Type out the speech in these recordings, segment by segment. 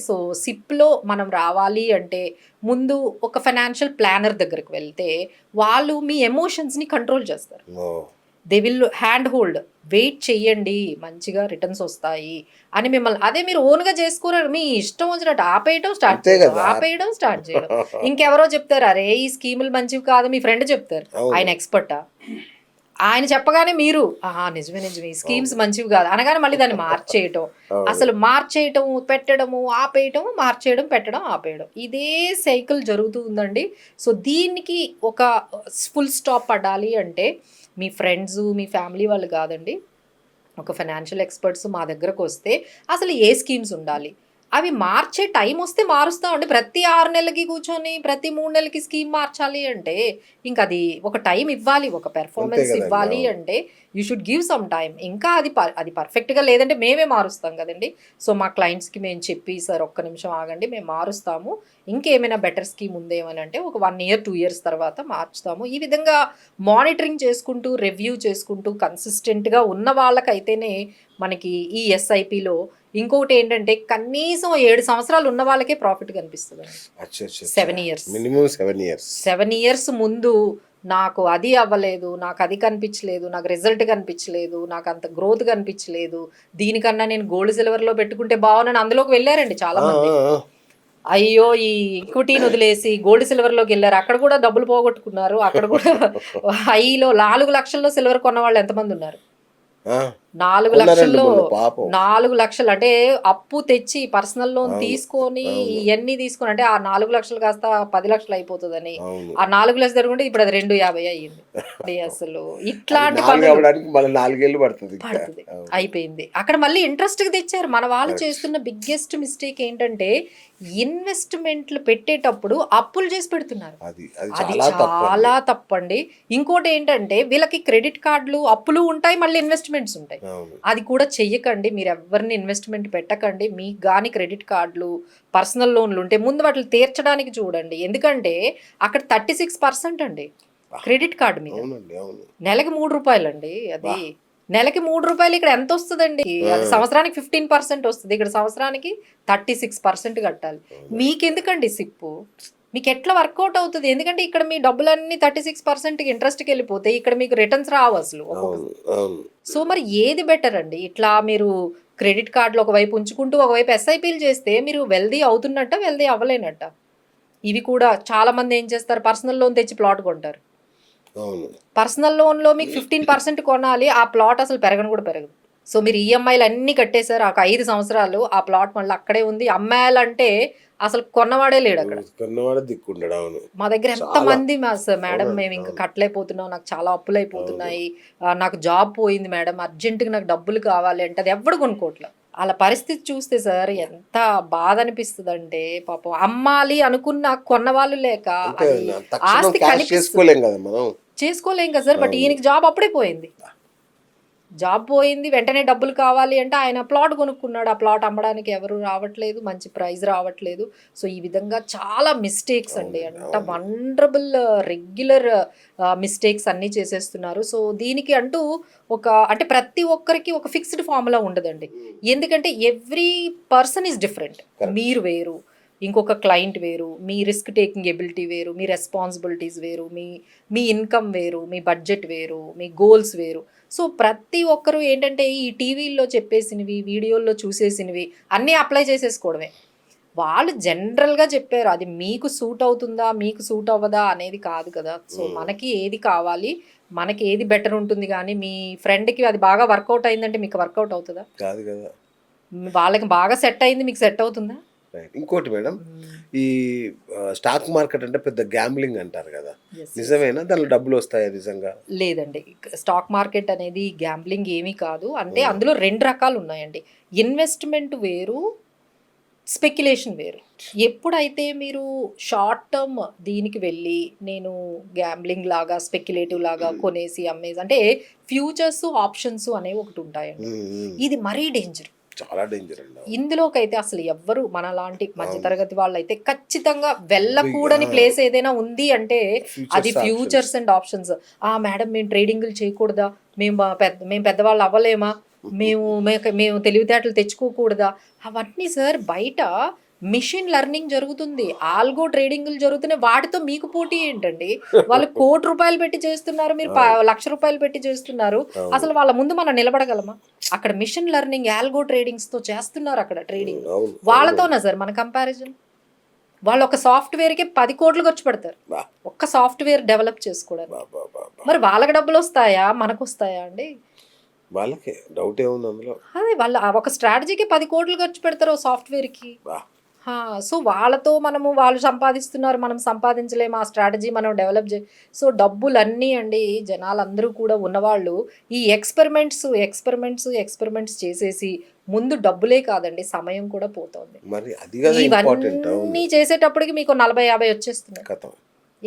So సిప్లో మనం రావాలి అంటే ముందు ఒక ఫైనాన్షియల్ ప్లానర్ దగ్గరికి వెళ్తే వాళ్ళు మీ ఎమోషన్స్ని కంట్రోల్ చేస్తారు. They will hand hold, wait చెయ్యండి మంచిగా రిటర్న్స్ వస్తాయి అని మిమ్మల్ని. అదే మీరు ఓన్గా చేసుకోరు, మీ ఇష్టం వచ్చినట్టు ఆపేయడం స్టార్ట్ చేయడం. ఇంకెవరో చెప్తారు, అరే ఈ స్కీములు మంచివి కాదు, మీ ఫ్రెండ్ చెప్తారు, ఆయన ఎక్స్పర్టా, ఆయన చెప్పగానే మీరు నిజమే ఈ స్కీమ్స్ మంచివి కాదు అనగానే మళ్ళీ దాన్ని మార్చేయటం, అసలు మార్చేయటం, పెట్టడము, ఆపేయటం, మార్చేయడం, పెట్టడం, ఆపేయడం, ఇదే సైకిల్ జరుగుతూ ఉందండి. సో దీనికి ఒక ఫుల్ స్టాప్ పడాలి అంటే మీ ఫ్రెండ్స్, మీ ఫ్యామిలీ వాళ్ళు కాదండి, ఒక ఫైనాన్షియల్ ఎక్స్పర్ట్స్ మా దగ్గరకు వస్తే అసలు ఏ స్కీమ్స్ ఉండాలి, అవి మార్చే టైం వస్తే మారుస్తామండి. ప్రతి 6 నెలలకి కూర్చొని ప్రతి 3 నెలలకి స్కీమ్ మార్చాలి అంటే ఇంకా అది ఒక టైం ఇవ్వాలి, ఒక పెర్ఫార్మెన్స్ ఇవ్వాలి అంటే you should give some time. ఇంకా అది పర్ఫెక్ట్గా లేదంటే మేమే మారుస్తాం కదండి. సో మా క్లయింట్స్కి మేము చెప్పి, సార్ ఒక్క నిమిషం ఆగండి, మేము మారుస్తాము, ఇంకేమైనా బెటర్ స్కీమ్ ఉందేమని అంటే ఒక 1 year 2 years తర్వాత మార్చుతాము. ఈ విధంగా మానిటరింగ్ చేసుకుంటూ, రివ్యూ చేసుకుంటూ కన్సిస్టెంట్గా ఉన్న వాళ్ళకైతేనే మనకి ఈ ఎస్ఐపిలో. ఇంకొకటి ఏంటంటే కనీసం 7 సంవత్సరాలు ఉన్న వాళ్ళకే ప్రాఫిట్ కనిపిస్తుంది. 7 years, మినిమం 7 years ముందు నాకు అది అవ్వలేదు, నాకు అది కనిపించలేదు, నాకు రిజల్ట్ కనిపించలేదు, నాకు అంత గ్రోత్ కనిపించలేదు, దీనికన్నా నేను గోల్డ్ సిల్వర్లో పెట్టుకుంటే బాగున్నాను అందులోకి వెళ్ళారండి చాలా మంది. అయ్యో ఈ ఈక్విటీని వదిలేసి గోల్డ్ సిల్వర్లోకి వెళ్ళారు, అక్కడ కూడా డబ్బులు పోగొట్టుకున్నారు. అక్కడ కూడా హైలో 4 లక్షల్లో సిల్వర్ కొన్న వాళ్ళు ఎంతమంది ఉన్నారు? 4 లక్షల్లో 4 లక్షలు అంటే అప్పు తెచ్చి పర్సనల్ లోన్ తీసుకొని ఇవన్నీ తీసుకొని, అంటే ఆ 4 లక్షలు కాస్త 10 లక్షలు అయిపోతుందని ఆ 4 లక్షలు జరుగుంటే ఇప్పుడు అది 250 అయ్యింది. అసలు ఇట్లాంటి పడుతుంది అయిపోయింది. అక్కడ మళ్ళీ ఇంట్రెస్ట్ కి తెచ్చారు. మన వాళ్ళు చేస్తున్న బిగ్గెస్ట్ మిస్టేక్ ఏంటంటే ఇన్వెస్ట్మెంట్లు పెట్టేటప్పుడు అప్పులు చేసి పెడుతున్నారు. అది చాలా తప్పండి. ఇంకోటి ఏంటంటే వీళ్ళకి క్రెడిట్ కార్డులు, అప్పులు ఉంటాయి, మళ్ళీ ఇన్వెస్ట్మెంట్స్ ఉంటాయి. అది కూడా చెయ్యకండి. మీరు ఎవరిని ఇన్వెస్ట్మెంట్ పెట్టకండి. మీకు కానీ క్రెడిట్ కార్డులు, పర్సనల్ లోన్లు ఉంటే ముందు వాటిని తీర్చడానికి చూడండి. ఎందుకంటే అక్కడ 36% అండి క్రెడిట్ కార్డు మీద. నెలకి 3 రూపాయలు అండి. అది నెలకి 3 రూపాయలు ఇక్కడ ఎంత వస్తుందండి? అది సంవత్సరానికి 15% వస్తుంది. ఇక్కడ సంవత్సరానికి 36% కట్టాలి. మీకెందుకండి సిప్పు? మీకు ఎట్లా వర్కౌట్ అవుతుంది? ఎందుకంటే ఇక్కడ మీ డబ్బులన్నీ 36% ఇంట్రెస్ట్కి వెళ్ళిపోతాయి, ఇక్కడ మీకు రిటర్న్స్ రావు అసలు. సో మరి ఏది బెటర్ అండి? ఇట్లా మీరు క్రెడిట్ కార్డులు ఒకవైపు ఉంచుకుంటూ ఒకవైపు ఎస్ఐపీలు చేస్తే మీరు వెల్దీ అవుతున్నట్ట, వెల్దీ అవ్వలేనట్ట. ఇవి కూడా చాలా మంది ఏం చేస్తారు, పర్సనల్ లోన్ తెచ్చి ప్లాట్ కొంటారు. పర్సనల్ లోన్లో మీకు 15% కొనాలి, ఆ ప్లాట్ అసలు పెరగను కూడా పెరగదు. సో మీరు ఈఎంఐలు అన్నీ కట్టేశారు, ఒక 5 సంవత్సరాలు ఆ ప్లాట్ మళ్ళీ అక్కడే ఉంది. అమ్మాయాలంటే అసలు కొన్నవాడే లేడు అక్కడ. మా దగ్గర ఎంతమంది మేడం మేము ఇంకా కట్టలేకపోతున్నాం, నాకు చాలా అప్పులు అయిపోతున్నాయి, నాకు జాబ్ పోయింది మేడం, అర్జెంటుగా నాకు డబ్బులు కావాలి అంటే అది ఎవడు కొనుక్కోట్లేదు. అలా పరిస్థితి చూస్తే సార్ ఎంత బాధ అనిపిస్తుంది అంటే, పాపం అమ్మాలి అనుకున్న కొన్నవాళ్ళు లేక ఆస్తి చేసుకోలేం కదా సార్. బట్ ఈయనకి జాబ్ అప్పుడే పోయింది, జాబ్ పోయింది, వెంటనే డబ్బులు కావాలి అంటే ఆయన ప్లాట్ కొనుక్కున్నాడు. ఆ ప్లాట్ అమ్మడానికి ఎవరు రావట్లేదు, మంచి ప్రైస్ రావట్లేదు. సో ఈ విధంగా చాలా మిస్టేక్స్ అండి, అంత వండరబుల్ రెగ్యులర్ మిస్టేక్స్ అన్నీ చేసేస్తున్నారు. సో దీనికి అంటూ అంటే ప్రతి ఒక్కరికి ఒక ఫిక్స్డ్ ఫార్ములా ఉండదండి. ఎందుకంటే ఎవ్రీ పర్సన్ ఈజ్ డిఫరెంట్. మీరు వేరు, ఇంకొక క్లయింట్ వేరు, మీ రిస్క్ టేకింగ్ ఎబిలిటీ వేరు, మీ రెస్పాన్సిబిలిటీస్ వేరు, మీ ఇన్కమ్ వేరు, మీ బడ్జెట్ వేరు, మీ గోల్స్ వేరు. సో ప్రతి ఒక్కరు ఏంటంటే ఈ టీవీల్లో చెప్పేసినవి, వీడియోల్లో చూసేసినవి అన్నీ అప్లై చేసేసుకోవడమే. వాళ్ళు జనరల్గా చెప్పారు, అది మీకు సూట్ అవుతుందా, మీకు సూట్ అవ్వదా అనేది కాదు కదా. సో మనకి ఏది కావాలి, మనకి ఏది బెటర్ ఉంటుంది. కానీ మీ ఫ్రెండ్కి అది బాగా వర్కౌట్ అయిందంటే మీకు వర్కౌట్ అవుతుందా? కాదు కదా. వాళ్ళకి బాగా సెట్ అయింది, మీకు సెట్ అవుతుందా? ఇంకోటి మేడం, ఈ స్టాక్ మార్కెట్ అంటే పెద్ద గ్యాంబ్లింగ్ అంటారు కదా, నిజమేనా? దానిలో డబ్బులు వస్తాయా నిజంగా? లేదండి, స్టాక్ మార్కెట్ అనేది గ్యాంబ్లింగ్ ఏమీ కాదు. అంటే అందులో 2 రకాలు ఉన్నాయండి. ఇన్వెస్ట్మెంట్ వేరు, స్పెక్యులేషన్ వేరు. ఎప్పుడైతే మీరు షార్ట్ టర్మ్ దీనికి వెళ్ళి నేను గ్యాంబ్లింగ్ లాగా, స్పెక్యులేటివ్ లాగా కొనేసి అమ్మేసి, అంటే ఫ్యూచర్స్, ఆప్షన్స్ అనేవి ఒకటి ఉంటాయండి. ఇది మరీ డేంజర్, చాలా డేంజర్ అండి. ఇందులోకైతే అసలు ఎవ్వరు మనలాంటి మధ్యతరగతి వాళ్ళు అయితే ఖచ్చితంగా వెళ్ళకూడని ప్లేస్ ఏదైనా ఉంది అంటే అది ఫ్యూచర్స్ అండ్ ఆప్షన్స్. మేడం మేము ట్రేడింగ్లు చేయకూడదా, మేము పెద్దవాళ్ళు అవ్వలేమా, మేము తెలివితేటలు తెచ్చుకోకూడదా? అవన్నీ సార్ బయట మిషన్ లెర్నింగ్ జరుగుతుంది, ఆల్గో ట్రేడింగ్లు జరుగుతున్నాయి. వాటితో మీకు పోటీ ఏంటండి? వాళ్ళు ₹1,00,00,000 పెట్టి చేస్తున్నారు, మీరు ₹1,00,000 పెట్టి చేస్తున్నారు. అసలు వాళ్ళ ముందు మనం నిలబడగలమా? అక్కడ మిషన్ లెర్నింగ్, ఆల్గో ట్రేడింగ్స్ తో చేస్తున్నారు అక్కడ ట్రేడింగ్. అవును. వాళ్ళతోనా సార్ మన కంపారిజన్? వాళ్ళు ఒక సాఫ్ట్వేర్కి 10 కోట్లు ఖర్చు పెడతారు బా, ఒక్క సాఫ్ట్వేర్ డెవలప్ చేసుకోవడానికి. బా, బా, బా, బా. మరి వాళ్ళకి డబ్బులు వస్తాయా, మనకు వస్తాయా అండి? వాళ్ళకే డౌట్ ఏముంది అందులో. అదే వాళ్ళు ఆ ఒక స్ట్రాటజీకి 10 కోట్లు ఖర్చు పెడతారు సాఫ్ట్వేర్కి. బా, సో వాళ్ళతో మనము, వాళ్ళు సంపాదిస్తున్నారు, మనం సంపాదించలేము, ఆ స్ట్రాటజీ మనం డెవలప్ సో డబ్బులన్నీ అండి, జనాలందరూ కూడా ఉన్నవాళ్ళు ఈ ఎక్స్పెరిమెంట్స్ చేసేసి ముందు డబ్బులే కాదండి, సమయం కూడా పోతుంది. మరి అది కదా ఇంపార్టెంట్. ఇవన్నీ చేసేటప్పటికి మీకు 40-50 వచ్చేస్తున్నాయి. కథ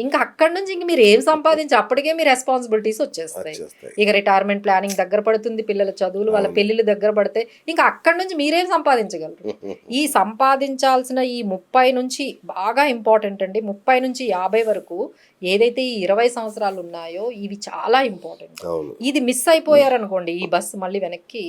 ఇంకా అక్కడి నుంచి ఇంక మీరు ఏం సంపాదించి అప్పటికే మీ రెస్పాన్సిబిలిటీస్ వచ్చేస్తాయి. వచ్చేస్తాయి. ఇక రిటైర్మెంట్ ప్లానింగ్ దగ్గర పడుతుంది, పిల్లల చదువులు, వాళ్ళ పెళ్లిళ్ళు దగ్గర పడితే ఇంకా అక్కడి నుంచి మీరేం సంపాదించగలరు? ఈ సంపాదించాల్సిన ఈ 30 నుంచి బాగా ఇంపార్టెంట్ అండి, 30 నుంచి 50 వరకు ఏదైతే ఈ 20 సంవత్సరాలు ఉన్నాయో ఇవి చాలా ఇంపార్టెంట్. అవును, ఇది మిస్ అయిపోయారనుకోండి, ఈ బస్సు మళ్ళీ వెనక్కి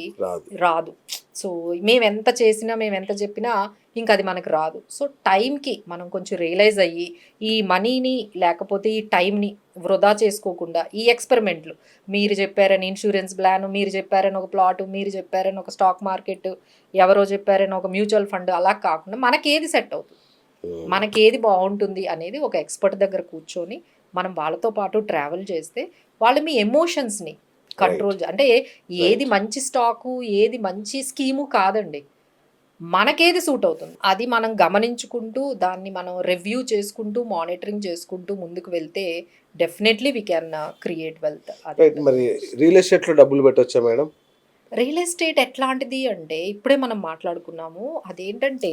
రాదు. సో మేము ఎంత చేసినా, మేము ఎంత చెప్పినా ఇంకా అది మనకు రాదు. సో టైంకి మనం కొంచెం రియలైజ్ అయ్యి ఈ మనీని లేకపోతే ఈ టైంని వృధా చేసుకోకుండా ఈ ఎక్స్పెరిమెంట్లు, మీరు చెప్పారని ఇన్సూరెన్స్ ప్లాన్, మీరు చెప్పారని ఒక ప్లాటు, మీరు చెప్పారని ఒక స్టాక్ మార్కెట్, ఎవరో చెప్పారని ఒక మ్యూచువల్ ఫండ్, అలా కాకుండా మనకేది సెట్ అవుతుంది, మనకేది బాగుంటుంది అనేది ఒక ఎక్స్పర్ట్ దగ్గర కూర్చొని మనం వాళ్ళతో పాటు ట్రావెల్ చేస్తే వాళ్ళు మీ ఎమోషన్స్ని కంట్రోల్ అంటే ఏది మంచి స్టాకు, ఏది మంచి స్కీము కాదండి, మనకేది సూట్ అవుతుంది అది మనం గమనించుకుంటూ దాన్ని మనం రివ్యూ చేసుకుంటూ మానిటరింగ్ చేసుకుంటూ ముందుకు వెళ్తే definitely we can create wealth. మరి రియల్ ఎస్టేట్లో డబ్బులు పెట్టొచ్చా మేడం? రియల్ ఎస్టేట్ ఎట్లాంటిది అంటే ఇప్పుడే మనం మాట్లాడుకున్నాము, అదేంటంటే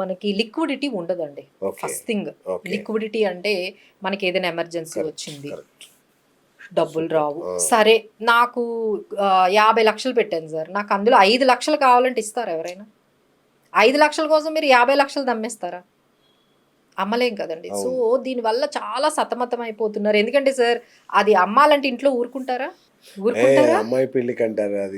మనకి లిక్విడిటీ ఉండదండి. ఫస్ట్ థింగ్ లిక్విడిటీ అంటే మనకి ఏదైనా ఎమర్జెన్సీ వచ్చింది, డబ్బులు రావు, సరే నాకు 50 లక్షలు పెట్టాను సార్, నాకు అందులో 5 లక్షలు కావాలంటే ఇస్తారా ఎవరైనా? 5 లక్షల కోసం మీరు 50 లక్షలు దమ్మేస్తారా? అమ్మలేం కదండి. సో దీనివల్ల చాలా సతమతం అయిపోతున్నారు. ఎందుకంటే సార్ అది అమ్మాలంటే ఇంట్లో ఊరుకుంటారా? అమ్మాయి పెళ్లికి అంటారు, అది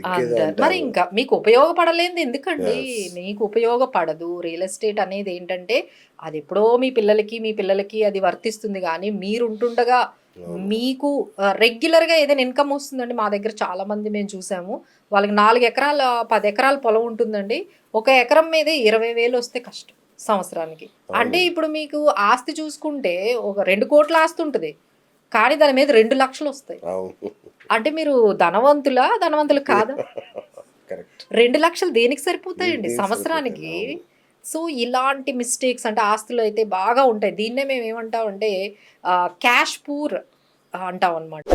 మరి ఇంకా మీకు ఉపయోగపడలేదు ఎందుకండి? మీకు ఉపయోగపడదు. రియల్ ఎస్టేట్ అనేది ఏంటంటే అది ఎప్పుడో మీ పిల్లలకి అది వర్తిస్తుంది, కానీ మీరు ఉంటుండగా మీకు రెగ్యులర్గా ఏదైనా ఇన్కమ్ వస్తుందండి. మా దగ్గర చాలా మంది మేము చూసాము, వాళ్ళకి 4 ఎకరాల 10 ఎకరాల పొలం ఉంటుందండి, 1 ఎకరం మీద 20,000 వస్తే కష్టం సంవత్సరానికి. అంటే ఇప్పుడు మీకు ఆస్తి చూసుకుంటే ఒక 2 కోట్ల ఆస్తి ఉంటుంది, కానీ దాని మీద 2 లక్షలు వస్తాయి. అంటే మీరు ధనవంతులు కాదా? 2 లక్షలు దేనికి సరిపోతాయండి సంవత్సరానికి? సో ఇలాంటి మిస్టేక్స్ అంటే ఆస్తులు అయితే బాగా ఉంటాయి. దీన్నే మేము ఏమంటామంటే క్యాష్ పూర్ అంటాం అన్నమాట.